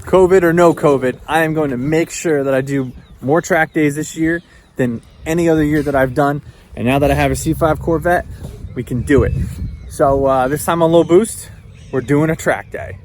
COVID or no COVID, I am going to make sure that I do more track days this year than any other year that I've done. And now that I have a C5 Corvette, we can do it. So this time on low boost, we're doing a track day.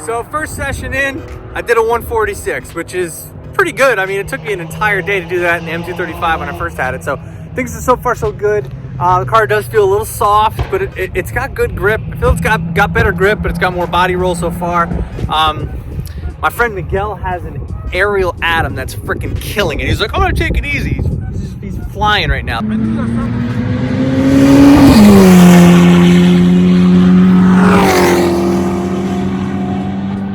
So first session in, I did a 146, which is pretty good. I mean, it took me an entire day to do that in the M235 when I first had it. So things are so far so good. The car does feel a little soft, but it's got good grip. I feel it's got better grip, but it's got more body roll so far. My friend Miguel has an Ariel Atom that's freaking killing it. He's like, I'm gonna take it easy. He's flying right now.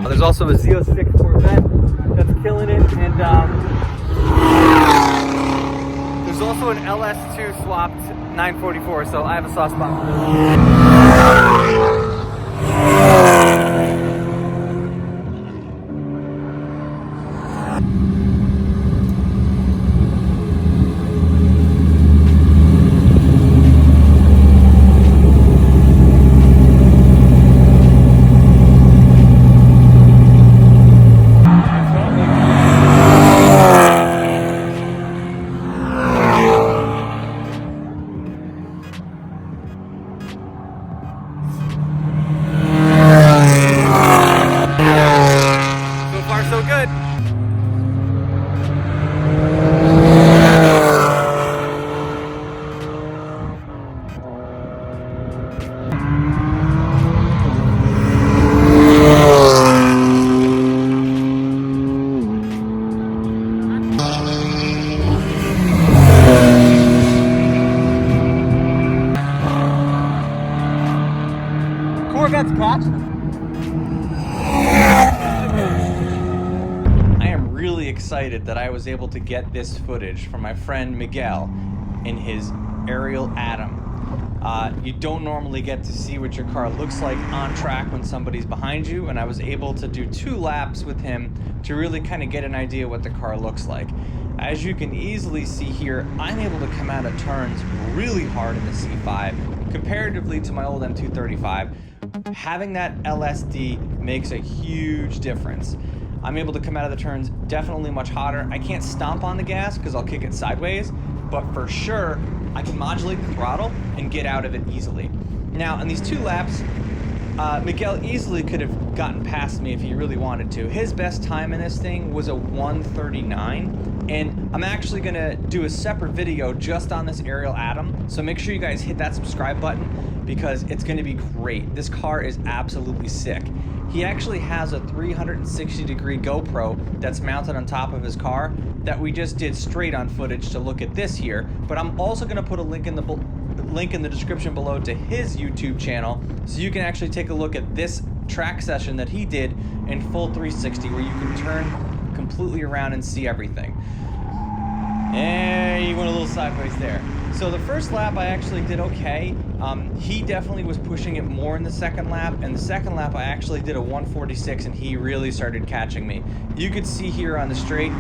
There's also a Z06 Corvette that's killing it, and there's also an LS2 swapped 944, so I have a soft spot for this. Corvette's catching. I am really excited that I was able to get this footage from my friend Miguel in his Ariel Atom. You don't normally get to see what your car looks like on track when somebody's behind you, and I was able to do 2 laps with him to really kind of get an idea what the car looks like. As you can easily see here, I'm able to come out of turns really hard in the C5 comparatively to my old M235. Having that LSD makes a huge difference. I'm able to come out of the turns definitely much hotter. I can't stomp on the gas because I'll kick it sideways, but for sure I can modulate the throttle and get out of it easily. Now in these 2 laps, Miguel easily could have gotten past me if he really wanted to. His best time in this thing was a 139, and I'm actually gonna do a separate video just on this Ariel Atom, so make sure you guys hit that subscribe button because it's gonna be great. This car is absolutely sick. He actually has a 360-degree GoPro that's mounted on top of his car that we just did straight on footage to look at this here, but I'm also gonna put a link in the description below to his YouTube channel so you can actually take a look at this track session that he did in full 360 where you can turn completely around and see everything. And you went a little sideways there. So the first lap I actually did okay. He definitely was pushing it more in the second lap, and the second lap I actually did a 146 and he really started catching me. You could see here on the straight,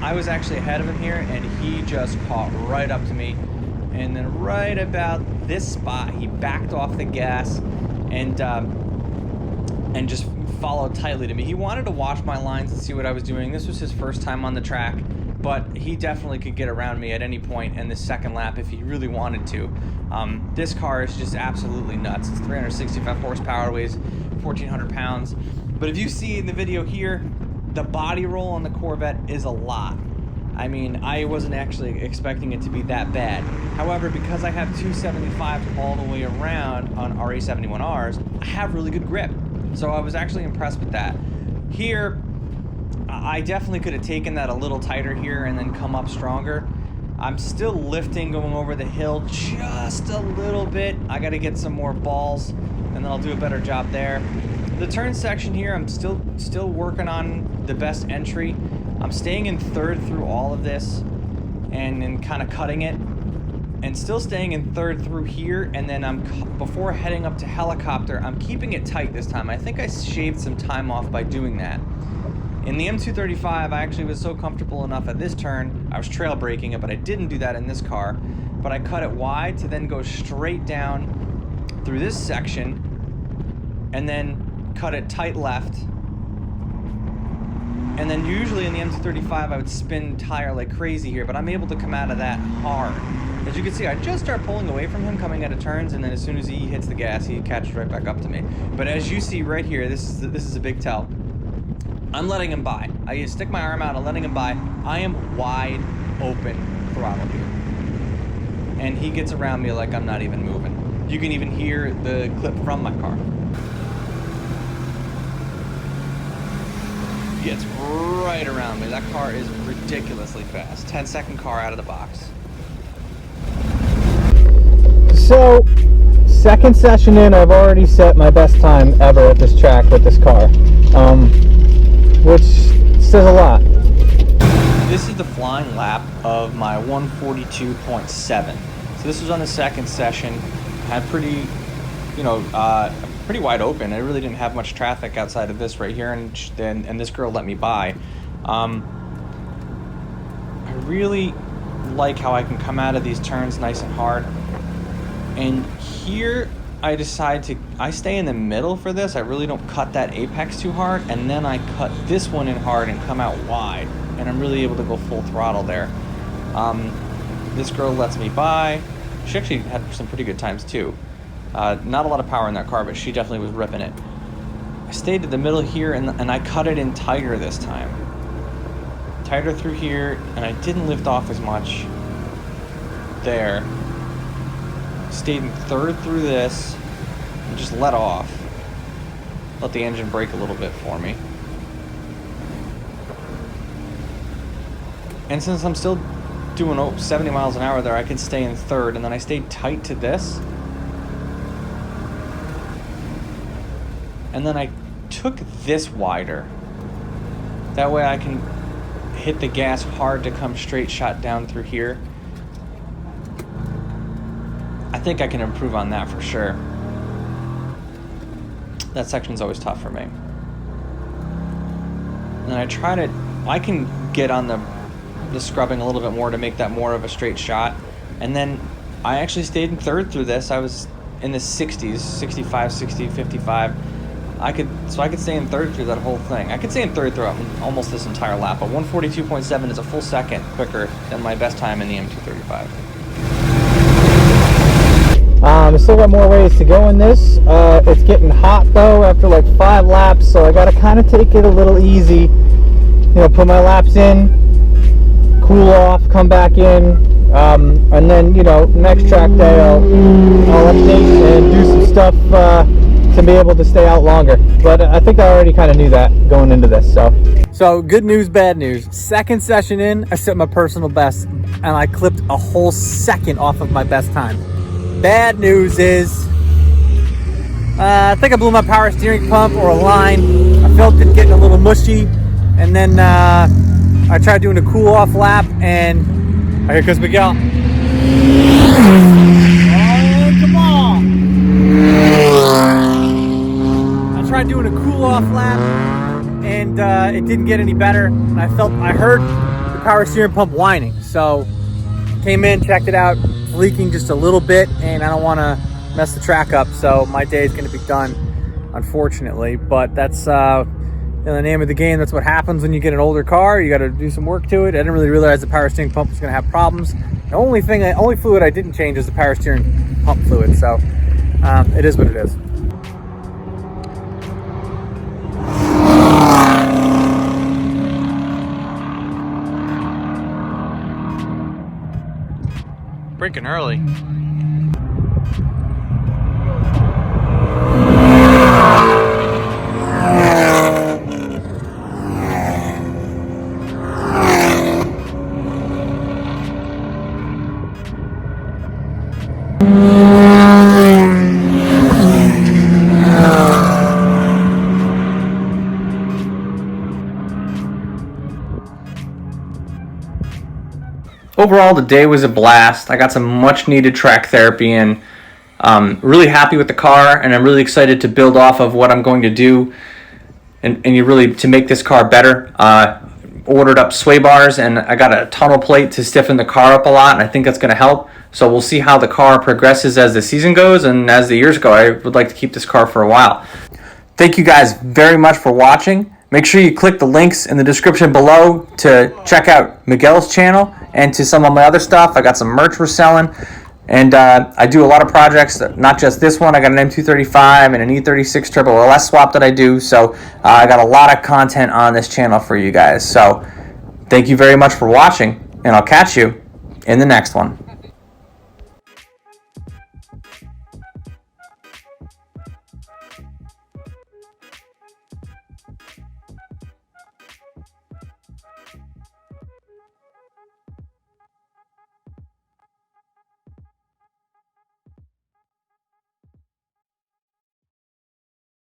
I was actually ahead of him here and he just caught right up to me. And then right about this spot, he backed off the gas, and and just followed tightly to me. He wanted to watch my lines and see what I was doing. This was his first time on the track, but he definitely could get around me at any point in the second lap if he really wanted to. This car is just absolutely nuts. It's 365 horsepower, weighs 1,400 pounds. But if you see in the video here, the body roll on the Corvette is a lot. I mean, I wasn't actually expecting it to be that bad. However, because I have 275s all the way around on RE71Rs, I have really good grip. So I was actually impressed with that. Here, I definitely could have taken that a little tighter here and then come up stronger. I'm still lifting going over the hill just a little bit. I got to get some more balls and then I'll do a better job there. The turn section here, I'm still working on the best entry. I'm staying in third through all of this and then kind of cutting it, and still staying in third through here, and then before heading up to helicopter, I'm keeping it tight this time. I think I shaved some time off by doing that. In the M235, I actually was so comfortable enough at this turn, I was trail braking it, but I didn't do that in this car. But I cut it wide to then go straight down through this section, and then cut it tight left. And then usually in the M235, I would spin tire like crazy here, but I'm able to come out of that hard. As you can see, I just start pulling away from him coming out of turns, and then as soon as he hits the gas, he catches right back up to me. But as you see right here, this is a big tell. I'm letting him by. I stick my arm out, I'm letting him by. I am wide open throttle here. And he gets around me like I'm not even moving. You can even hear the clip from my car. Gets right around me. That car is ridiculously fast. 10-second car out of the box. So, second session in, I've already set my best time ever at this track with this car, which says a lot. This is the flying lap of my 142.7. So this was on the second session. Had pretty, pretty wide open. I really didn't have much traffic outside of this right here, and this girl let me by. I really like how I can come out of these turns nice and hard. And here I stay in the middle for this. I really don't cut that apex too hard, and then I cut this one in hard and come out wide, and I'm really able to go full throttle there. This girl lets me by. She actually had some pretty good times too. Not a lot of power in that car, but she definitely was ripping it. I stayed in the middle here, and I cut it in tighter this time. Tighter through here, and I didn't lift off as much there. Stayed in third through this, and just let off. Let the engine brake a little bit for me. And since I'm still doing 70 miles an hour there, I can stay in third, and then I stayed tight to this. And then I took this wider. That way I can hit the gas hard to come straight shot down through here. I think I can improve on that for sure. That section's always tough for me. And then I can get on the scrubbing a little bit more to make that more of a straight shot. And then I actually stayed in third through this. I was in the 60s, 65, 60, 55. I could stay in third through that whole thing. I could stay in third throughout almost this entire lap, but 142.7 is a full second quicker than my best time in the M235. I still got more ways to go in this. It's getting hot though after like 5 laps, so I got to kind of take it a little easy. Put my laps in, cool off, come back in, and then next track day I'll update and do some stuff to be able to stay out longer. But I think I already kind of knew that going into this. So good news, bad news. Second session in, I set my personal best, and I clipped a whole second off of my best time. Bad news is, I think I blew my power steering pump or a line. I felt it getting a little mushy, and then I tried doing a cool off lap, and here goes Miguel. Oh, come on! I tried doing a cool off lap, and it didn't get any better. And I heard the power steering pump whining, so came in, checked it out. Leaking just a little bit, and I don't want to mess the track up, so my day is going to be done. unfortunately. But that's the name of the game. That's what happens when you get an older car. You got to do some work to it. I didn't really realize the power steering pump was going to have problems. The only fluid I didn't change is the power steering pump fluid. So it is what it is. Braking early. Overall, the day was a blast. I got some much needed track therapy in. Really happy with the car, and I'm really excited to build off of what I'm going to do and you really to make this car better. Ordered up sway bars, and I got a tunnel plate to stiffen the car up a lot, and I think that's going to help. So we'll see how the car progresses as the season goes and as the years go. I would like to keep this car for a while. Thank you guys very much for watching. Make sure you click the links in the description below to check out Miguel's channel and to some of my other stuff. I got some merch we're selling, and I do a lot of projects, not just this one. I got an M235 and an E36 Turbo LS swap that I do, so I got a lot of content on this channel for you guys. So thank you very much for watching, and I'll catch you in the next one.